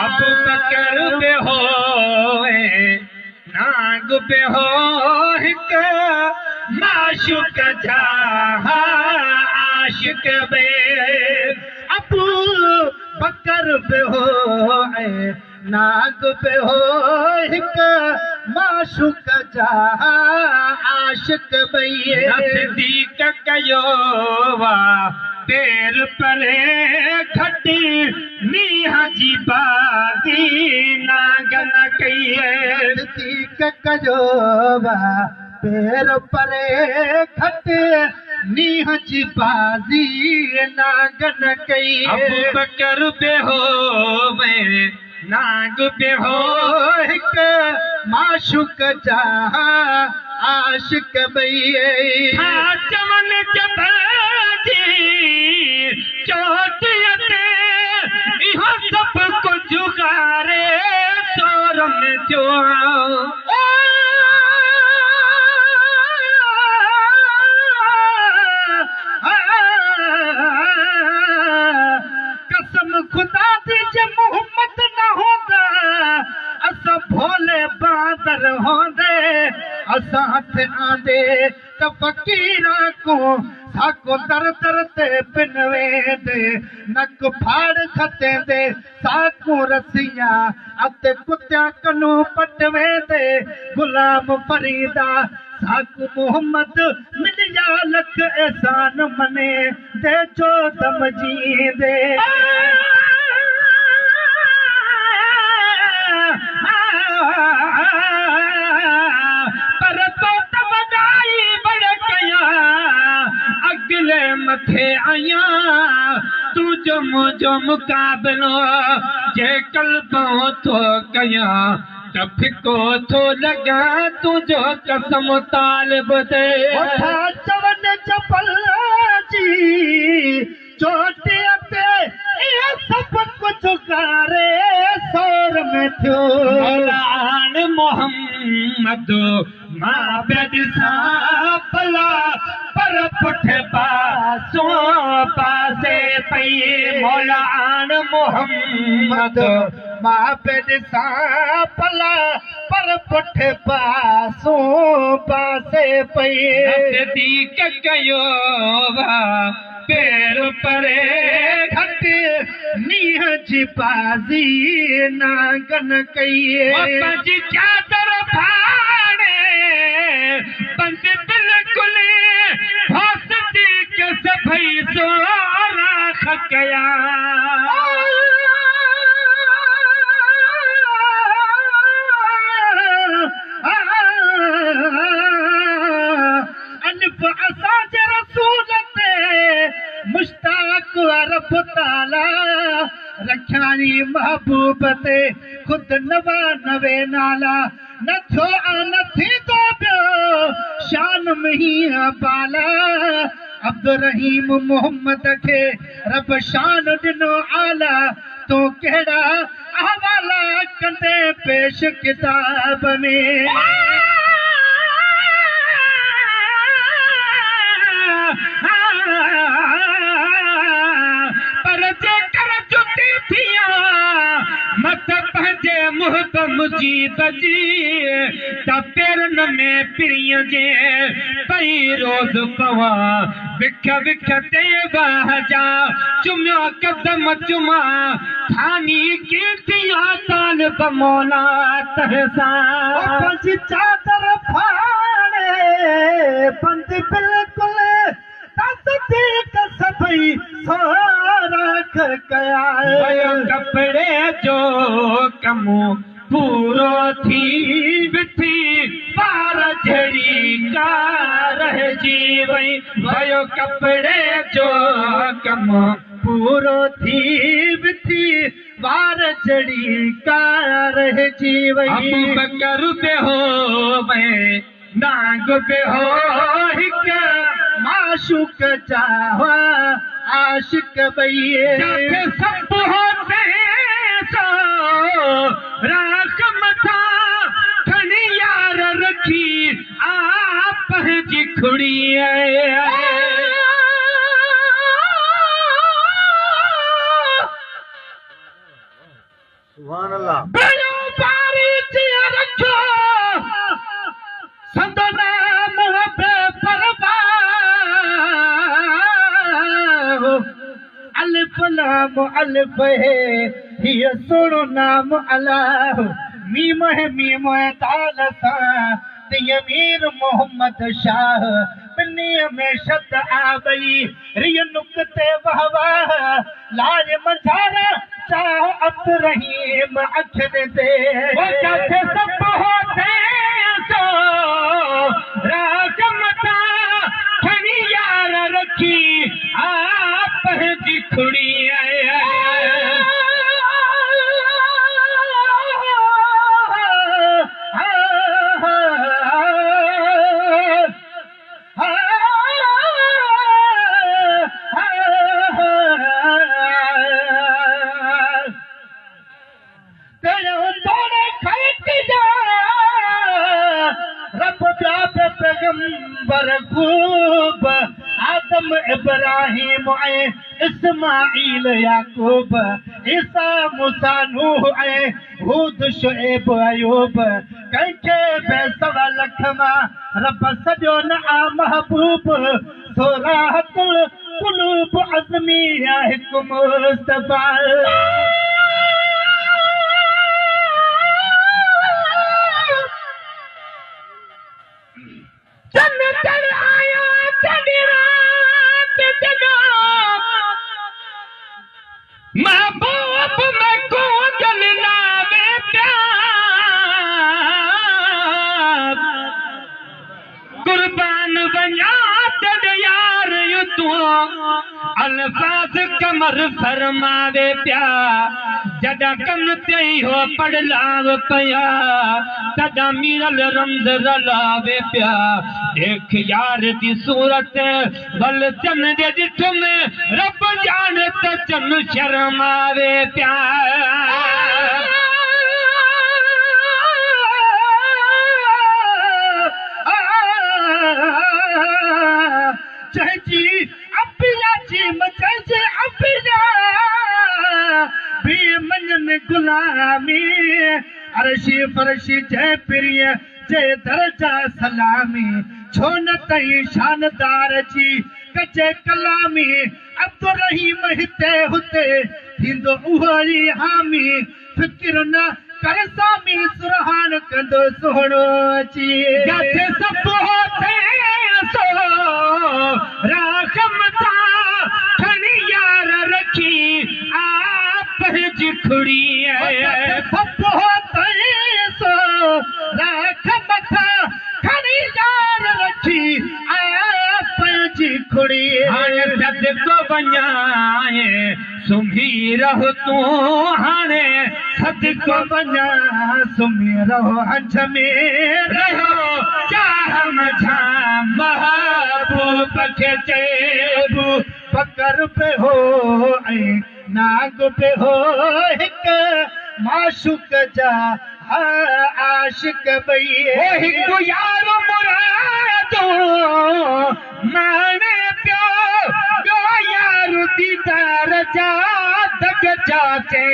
अबू बकर पे होए नाग पे हो हिक माशुक जा आशिक बे अबू बकर पे होए नाग पे हो हिक माशुक जा आशिक बे नज़दीक कयो वा पैर परे घटी मींह जी बाज़ी नागन कई नज़दीक कयो वा पैर परे घटी मींह जी बाज़ी नागन कई अबू बकर पे होवे नाग पे हो हिक माशुक जा आशिक बई चमन जबल जी चोटिय ते इहो सब कुछ जुगारे चोर में जो कसम खुदा दी जे मोहम्मद न होंदा असां भोले बादर होंदे असां हथ आंदे त फ़कीरां को साको दर दर ते पिन वेंदे नक फाड़ खतेंदे साको रसियां अते कुत्या कनू पट वेंदे गुलाम फरीदा साकू मोहम्मद मिलिया लख एहसान मने दे जो दम जी दे पर तो तवदाई बड़ कया अगले मथे आया तू जो मुझो मुकाबलो जे कल्बों तो कया फिको थो लगा तुझो कसम तालिब दे चवन चपल जी चोटी ते ये सब कुछ करे सौर में थियो मौलान मोहम्मद माबद सा भला पर पुठ पासो पासे पई मौलान मोहम्मद माबद सा भला पर पुठ पासो पासे पई नज़दीक कयो वा पैर परे घट मींह जी बाज़ी नागन कई पंहिंजी चादर फाड़े बंद बिल्कुल के सभई सो राख कया असांजे रसूल ते मुश्ताक रब ताला रखियानी महबूब ते खुद नवानवे नाला न थियो न थींदो ॿियो शान में ही बाला अब्दुर्रहीम मोहम्मद खे रब शान ॾिनो आला तो कहिड़ा हवाला कंदे पेश किताब में पर जेकर जुटी थिया मत पंहिंजे मुहब मुजीब जी त पेरन में पिरीअ जे पई रोज़ पवा विख विख ते बहजा चुमियो कदम चुमा थानी कीर्तिया तालिब मौला तरसा पंहिंजी चादर फाड़े बंद बिल्कुल तस्दीक सभई सो राख कया कपड़े जो कमो पूरो थी बिठी पार झड़ी का रहिजी वई भयो कपड़े जो कमो पूरो थी बिठी वार झड़ी का रहिजी वई अबू बकर पे हो वे नाग पे हो हिक माशुक चाहो आशिक बइए सब होते सो राख मथा खणी यार रखी आप जी खुड़ी बेड़ो पारी ते रखो संदो नाम परवाह अलिफ लाम अलिफ है ये सुनो नाम अल्लाह मीम है ताल सा मीर मोहम्मद शाह बिन्नी में शत आबई रिय नुक्ते वहवाह लाज मंझारा चाह अत रहीम अखन दे वो जाते सब होते सो राजमता खनी यार रखी आप जी खुड़ी पैगंबर खूब आदम इब्राहिम इस्माइल याकूब ईसा मूसा नूह हूद शुएब अयूब कंहिंखे बे सवा लख मां रब सॼो न आ महबूब सोराहतुल कुलूब अज़मी या हिकु मुस्तफा महबूब में को जलनावे प्यार कुर्बान बना तेरे यार यू तू अल्फाज कमर फरमावे प्यार जदा कम ते हो पढ़लाव पया तदा मीरल रंज रलावे प्या देख यार दी सूरत बल चन दे जिठ में रब जान त चन शर्मावे प्या चाची अपिया जी मचाई अपिया भी मनन गुलामी अरशी फरशी जय प्रिय जय दर्जा सलामी छो न तई शानदार जी कचे कलामी अब्दुल रहीम हिते हुते थींदो उहो ई हामी फिक्र न कर सामी सुरहान कंदो सोहणो अची जिथे सब होते सो राखम था खणी यार रखी आप जी खुड़ी सब होते सो राखम था खणी यार रखी आप जी खुड़ी हाणे जद को वञाए सुम्ही रहो तू हाणे सद को वञा सुम्ही रहो हंज में रहो चाह मझा महबूब खे चेबू पकर पे हो ऐं नाग पे हो हिक माशुक जा आशिक बई हिकु यार मुरादो माने पियो ॿियो यार दीदार जा दग जाचे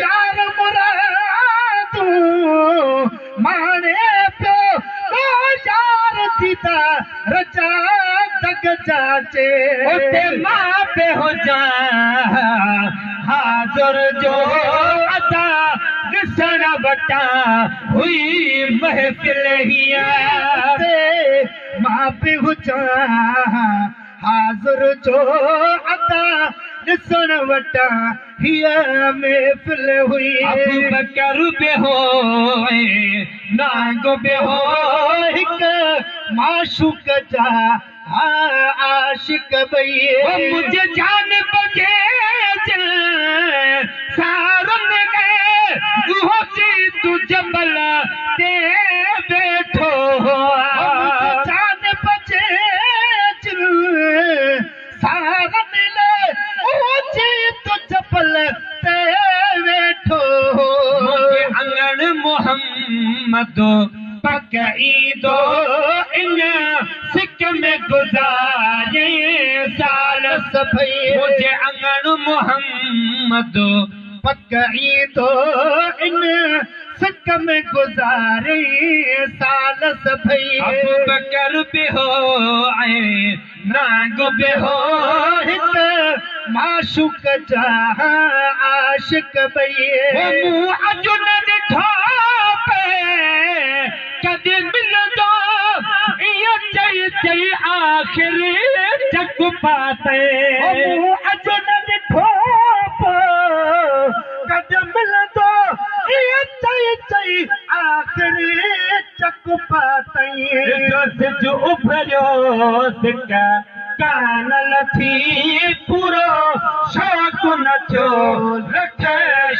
यार मुरादो माने पियो ॿियो यार दीदार जा दग जाचे उते मां पे हो जा हाज़ुर जो अदा ॾिसण वटा हुई महफ़िल हिया मां पे हुजां हाज़ुर जो अदा ॾिसण वटा हिया महफ़िल हुई अबू बकर बि हो नांग बि हो हिक माशूक जा आशिक बई मुझे जान बगे सारन गए होसी तू जबल ते बैठो जान बचे सारन ले होसी तू जबल ते बैठो मुझे अंगन मोहम्मद पकईदो इन सिक में गुजारे साल सफई मुझे अंगन मोहम्मद पकई तो इन सक में गुज़ारे साल सभई अबू बकर बि हो ऐं नांग बि हो हिक माशूक जा आशिक बई मूं अॼु न ॾिठो पे कॾहिं मिलंदो इहो चई चई आख़िर चक पाते मूं अॼु न ॾिठो कॾहिं मिलंदो इहो चई चई आख़िरी चक पातई सिज उभरियो सिक कान लथी पूरो शौक़ न थियो रख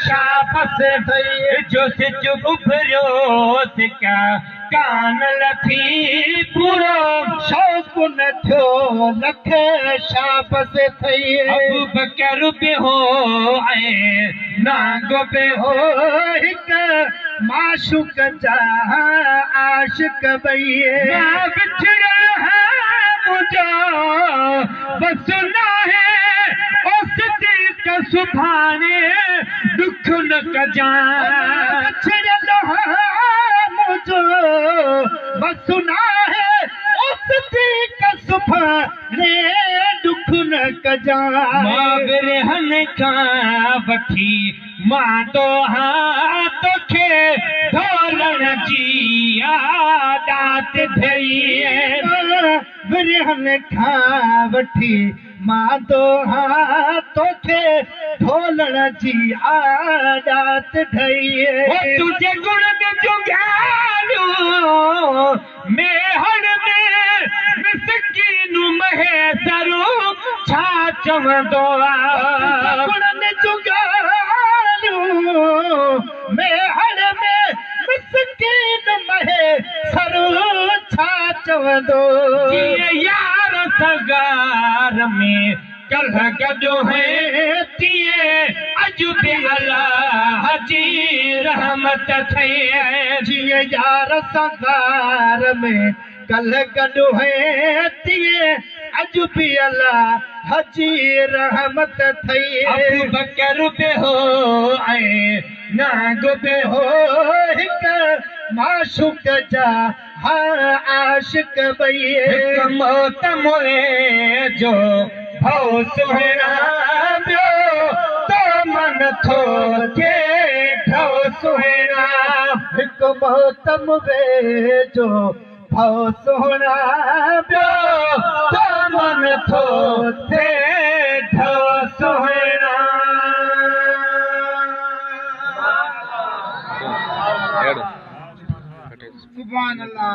शाबस जो सिज उभरियो सिक कान लथी पूरो शौक़ न थियो लख शाबस थई अबू बकर बि हो ऐं नांग बि हो हिक माशूक जा आशिक बई बिछड़ियल है मुझो बस नाहे ओ सिद्दीक़ सुभाणे दुख न कजां बिछड़ियल है मुझो बस नाहे ओ सिद्दीक़ सुभाणे दुख न कजां मां विरहन खां वठी मां तोखे ढोलण जी आदत थई विरहन खां वठी मां तोखे ढोलण जी आदत ठही तुंहिंजे गुण जुगाड़ो मेहर में मिसकीन महेसरो छा चवंदो गुणनि जुगाड़ो मेहर में मिसकीन महेसरो छा चवंदो यार सगार में कल्ह गॾो है तीअं अॼु बि अलाह जी रहमत थई जीअं यार सगार में कल्ह गॾो है तीअं अॼु बि अलाह जी रहमत थई अबू बकर बि हो ऐं नांग बि हो हिक माशूक जा आशिक बई हिक मौत मोए जो भउ सुहिणा ॿियो तो मन थो थिए ढो सुहिणा हिक मोहतम वे जो भउ सुहिणा ॿियो तो मन थो थिए ढो सुहिणा सुभान अल्लाह।